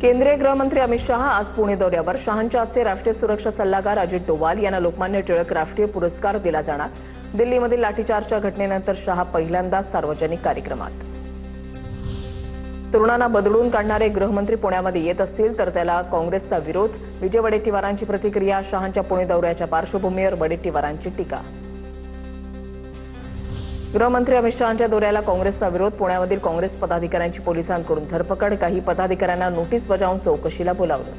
केंद्रीय गृहमंत्री अमित शहा आज पुणे दौऱ्यावर. शहांच्या हस्ते राष्ट्रीय सुरक्षा सल्लागार अजित डोवाल यांना लोकमान्य टिळक राष्ट्रीय पुरस्कार दिला जाणार. दिल्लीमधील लाठीचार्जच्या घटनेनंतर शहा पहिल्यांदाच सार्वजनिक कार्यक्रमात. तरुणांना बदलून काढणारे गृहमंत्री पुण्यामध्ये येत असतील तर त्याला काँग्रेसचा विरोध. विजय वडेट्टीवारांची प्रतिक्रिया. शहांच्या पुणे दौऱ्याच्या पार्श्वभूमीवर वडेट्टीवारांची टीका. गृहमंत्री अमित शहांच्या दौऱ्याला काँग्रेसचा विरोध. पुण्यामधील काँग्रेस पदाधिकाऱ्यांची पोलिसांकडून धरपकड. काही पदाधिकाऱ्यांना नोटीस बजावून चौकशीला बोलावलं.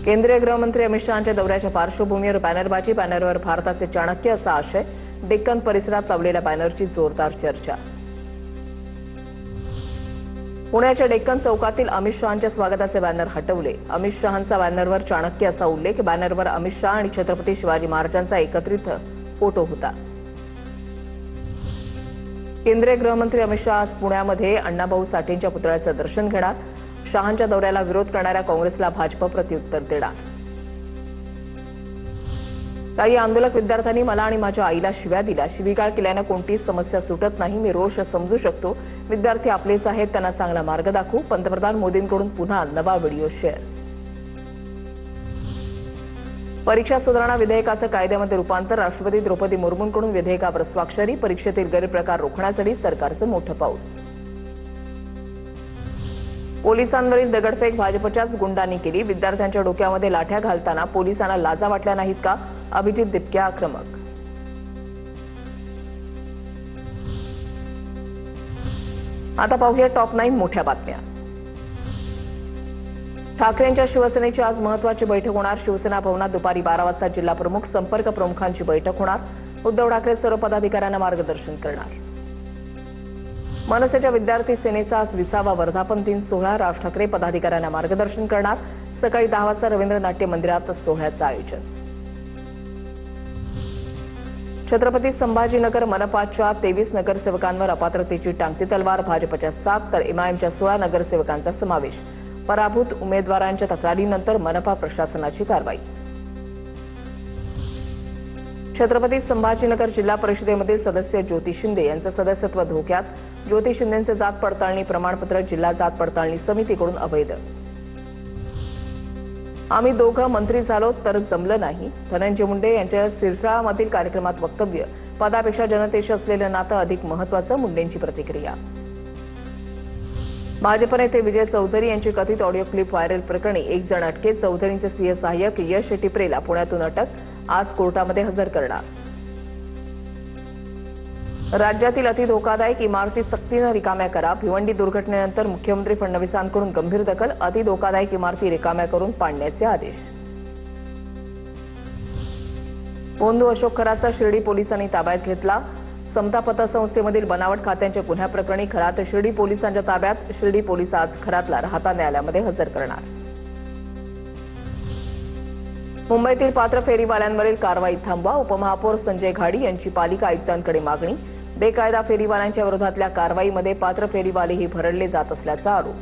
केंद्रीय गृहमंत्री अमित शहांच्या दौऱ्याच्या पार्श्वभूमीवर बॅनरबाजी. बॅनरवर भारताचे चाणक्य असा आशय. डेक्कन परिसरात लावलेल्या बॅनरची जोरदार चर्चा. पुण्याच्या डेक्कन चौकातील अमित शहांच्या स्वागताचे बॅनर हटवले. अमित शहांचा बॅनरवर चाणक्य असा उल्लेख. बॅनरवर अमित शहा आणि छत्रपती शिवाजी महाराजांचा एकत्रित फोटो होता. केंद्रीय गृहमंत्री अमित शहा आज पुण्यामध्ये अण्णाभाऊ साठेंच्या पुतळ्याचं दर्शन घेणार. शहांच्या दौऱ्याला विरोध करणाऱ्या काँग्रेसला भाजप प्रत्युत्तर देणार. काही आंदोलक विद्यार्थ्यांनी मला आणि माझ्या आईला शिव्या दिल्या. शिवीगाळ केल्यानं कोणतीही समस्या सुटत नाही. मी रोष समजू शकतो. विद्यार्थी आपलेच आहेत, त्यांना चांगला मार्ग दाखवू. पंतप्रधान मोदींकडून पुन्हा नवा व्हिडिओ शेअर. परीक्षा सुधारणा विधेयकाचं कायद्यामध्ये रूपांतर. राष्ट्रपती द्रौपदी मुर्मूंकडून विधेयकावर स्वाक्षरी. परीक्षेतील गैरप्रकार रोखण्यासाठी सरकारचं मोठं पाऊल. पोलिसांवरील दगडफेक भाजपच्याच गुंडांनी केली. विद्यार्थ्यांच्या डोक्यामध्ये लाठ्या घालताना पोलिसांना लाजा वाटल्या नाहीत का? अभिजित दिपक्या आक्रमक. आता पाहूया टॉप 9 मोठ्या बातम्या. ठाकरेंच्या शिवसेनेची आज महत्त्वाची बैठक होणार. शिवसेना भवनात दुपारी 12 वाजता जिल्हा प्रमुख संपर्क प्रमुखांची बैठक होणार. उद्धव ठाकरे सर्व पदाधिकाऱ्यांना मार्गदर्शन करणार. मनसेच्या विद्यार्थी सेनेचा आज 20वा वर्धापन दिन सोहळा. राज ठाकरे पदाधिकाऱ्यांना मार्गदर्शन करणार. सकाळी 10 वाजता रवींद्र नाट्य मंदिरात सोहळ्याचं आयोजन. छत्रपती संभाजीनगर मनपाच्या 23 नगरसेवकांवर अपात्रतेची टांगती तलवार. भाजपच्या 7 तर एमआयएमच्या 16 नगरसेवकांचा समावेश. पराभूत उमेदवारांच्या तक्रारीनंतर मनपा प्रशासनाची कारवाई. छत्रपती संभाजीनगर जिल्हा परिषदेमधील सदस्य ज्योती शिंदे यांचं सदस्यत्व धोक्यात. ज्योती शिंदेंचे जात पडताळणी प्रमाणपत्र जिल्हा जात पडताळणी समितीकडून अवैध. आम्ही दोघं मंत्री झालो तर जमलं नाही. धनंजय मुंडे यांच्या सिरसाळामधील कार्यक्रमात वक्तव्य. पदापेक्षा जनतेशी असलेलं नातं अधिक महत्त्वाचं. मुंडेंची प्रतिक्रिया. भाजप नेते विजय चौधरी यांची कथित ऑडिओ क्लिप व्हायरल प्रकरणी 1 जण अटकेत. चौधरींचे स्वीय सहाय्यक यश टिपरेला पुण्यातून अटक. आज कोर्टामध्ये हजर करणार. राज्यातील अतिधोकादायक इमारती सक्तीनं रिकाम्या करा. भिवंडी दुर्घटनेनंतर मुख्यमंत्री फडणवीसांकडून गंभीर दखल. अतिधोकादायक इमारती रिकाम्या करून पाडण्याचे आदेश. पोंदू अशोक खरातचा शिर्डी पोलिसांनी ताब्यात घेतला. समता पतसंस्थेमधील बनावट खात्यांच्या गुन्ह्याप्रकरणी खरात शिर्डी पोलिसांच्या ताब्यात. शिर्डी पोलीस आज खरातला राहता न्यायालयामध्ये हजर करणार. मुंबईतील पात्र फेरीवाल्यांवरील कारवाई थांबवा. उपमहापौर संजय घाडी यांची पालिका आयुक्तांकडे मागणी. बेकायदा फेरीवाल्यांच्या विरोधातल्या कारवाईमध्ये पात्र फेरीवालेही भरडले जात असल्याचा आरोप.